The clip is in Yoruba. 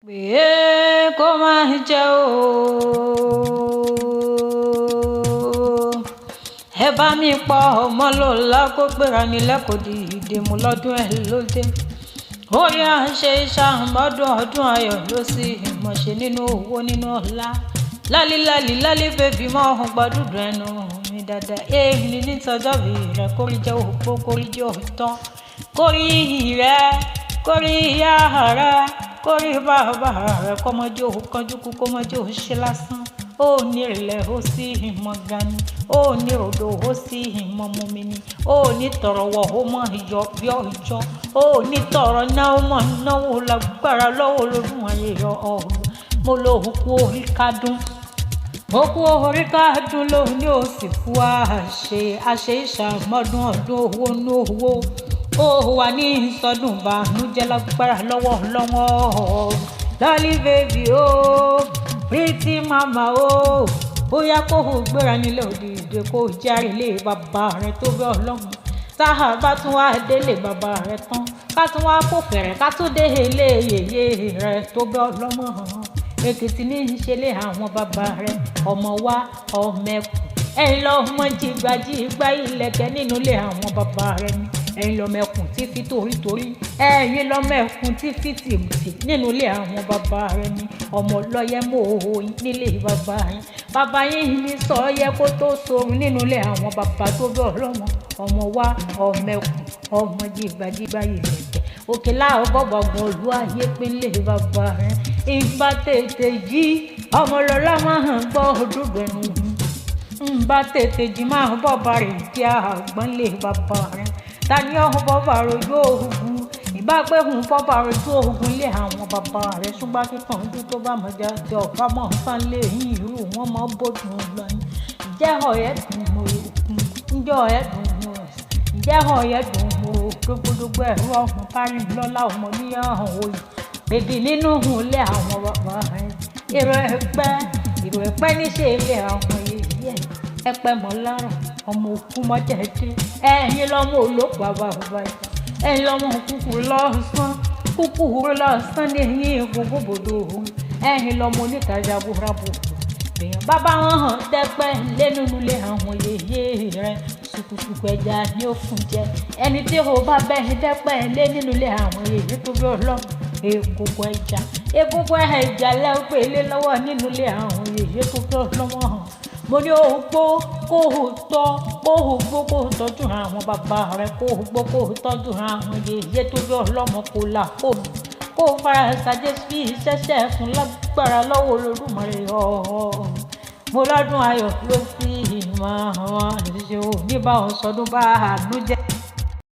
pé kó má jẹ́ o. Ẹ bá mi pa ọmọ lọ́la kó gbéra nílẹ̀ kò dìde mú lọ́dún ẹ̀ lóde. Orí àṣẹ ìṣàmọ́dún ọdún ayọ̀ ló sì mọ̀ṣẹ́ nínú owó nínú ọ̀la. Lálí bèbí mọ́ ọ̀hún gbọ́dúdú ẹnu mi dáadáa. Èmi ní tọjọ́ bí rẹ̀ kórí jẹ́ òpó kórí jẹ́ òótọ́. Kórí rẹ̀ kórí ìyá rẹ̀ kórí bàbá rẹ̀ kọ́mọdé òun kanjú kú kọ́mọdé òun ṣe lásán. Ó ní ìrẹ̀lẹ̀ ó sì ìmọ̀ gani. Ó ní ròdò ó sì ìmọ̀ mumi ni. Ó ní tọ̀rọ̀wọ̀ ó mọ̀ ìyọ̀ bí ọjọ́. Ó ní tọ̀rọ̀ náà ó mọ̀ náwó lágbára lọ́wọ́ lọ́dún ayé ọ̀. Mo lo òkú orí kádùn. Òkú orí kádùn ló ní ó sì fún àṣẹ ìṣàmọ́dún ọdún owó ní owó. Ó wà ní ìsọdún bànújẹ́ lágbára lọ́wọ́. Lálí bèbí o, pretty mama o, bóyá kó o gbéra nílẹ̀ òdìdè kó o járe lé bàbá rẹ̀ tó bẹ́ ọlọ́run. Táà bá tún wá délé bàbá rẹ̀ tán, ká tún wá kó fẹ̀rẹ̀ ká tún dé ilé yèyé rẹ̀ tó bẹ́ ọlọ́mọ. Èkìtì ní í ṣe lé àwọn bàbá rẹ̀, ọmọ wa ọmọ ẹkùn. Ẹ̀yin lọ́mọ jìgbàjìgbà ilẹ̀kẹ̀ nínú ilé àwọn bàbá rẹ̀ ni. Ẹ̀yin lọ́mọ ẹkùn tí fi torítorí. Ẹ̀yin lọ́mọ ẹkùn tí fi tìmùtì nínú ilé àwọn bàbá rẹ̀ ni. Ọmọ lọ́yẹ́ mọ́ òòyìn nílé bàbá yín. Bàbá yín ní sọ yẹ kó tó sorun nínú ilé àwọn bàbá tó bẹ́ ọlọ́mọ. Ọmọ wa ọmọ ẹkùn ọmọ jìgbàjìgbà ilẹ̀kẹ̀. Òkè láò bọ̀bọ̀gbọ̀n olú ayé pínlẹ̀ bàbá rẹ̀. Ìgbà tètè jí ọmọ lọ́lá máa hàn gbọ́ òdúgbò ẹnu. Ìgbà tètè jí máa bọ̀ bàrẹ̀ kí àgbọ̀n lè bàbá rẹ̀. Tani ọ̀hún bọ́bà rojú ogun ìbá pé òun bọ́bà rojú ogun lé àwọn bàbá rẹ̀ ṣùgbọ́n kíkan ojú tó bá mọ̀ jáde ọ̀pá mọ̀ nǹkan lé yín irú wọn mọ̀ bójú lọ ní. Ǹjẹ́ ọ̀yẹ́ dùn mọ́ òkun ǹjẹ́ ọ̀yẹ́ dùn mọ́ ọ̀sán ǹjẹ́ ọ̀yẹ́ dùn mọ́ òdògbòdògbò ẹ̀rọ ọ̀hún parí lọ́lá ọmọ níyàwó òye bèbí nínú òun lé àwọn bàbá rẹ̀. Èrò ẹ̀pẹ́ níṣẹ́ ilé àwọn yèyé ẹ̀pẹ́ mọ́ lára ọmọ òkú mọ́jẹ̀dé. Ẹ̀yin lọ́mọ olóògbé bàbá ìjà. Ẹ̀yin lọ́mọ kúkúrú lọ́sán ní ẹ̀yìn gbogbogbòdò òun. Ẹ̀yin lọ́mọ onítajà búrábù. Èèyàn bàbá wọn hàn dẹ́pẹ́ lẹ́nu ilé àwọn yèyé rẹ̀. Ṣùkùṣùkù ẹja ni ó fún jẹ. Ẹni tí ó bá bẹ́ẹ̀ dẹ́pẹ́ lé nínú ilé àwọn yèyé tó bí ọlọ́run. Egungun ẹja lẹ́pẹ́ lé lọ́wọ́ nínú ilé àwọn yèyé tó bí ọlọ́wọ́ hàn. Mo ní o gbó kó o gbó kó o tọ́jú àwọn bàbá rẹ̀ kó o gbó kó o tọ́jú àwọn yèyé tó bí ọlọ́mọ kó là kó o fara ṣàjẹ́ sí ṣẹ́ṣẹ́ fún lágbára lọ́wọ́ Olódùmarè ọ̀. Mo lọ́dún ayọ̀ ló sì máa hàn ṣe ò ní bá wọn sọdún bá àánú jẹ́.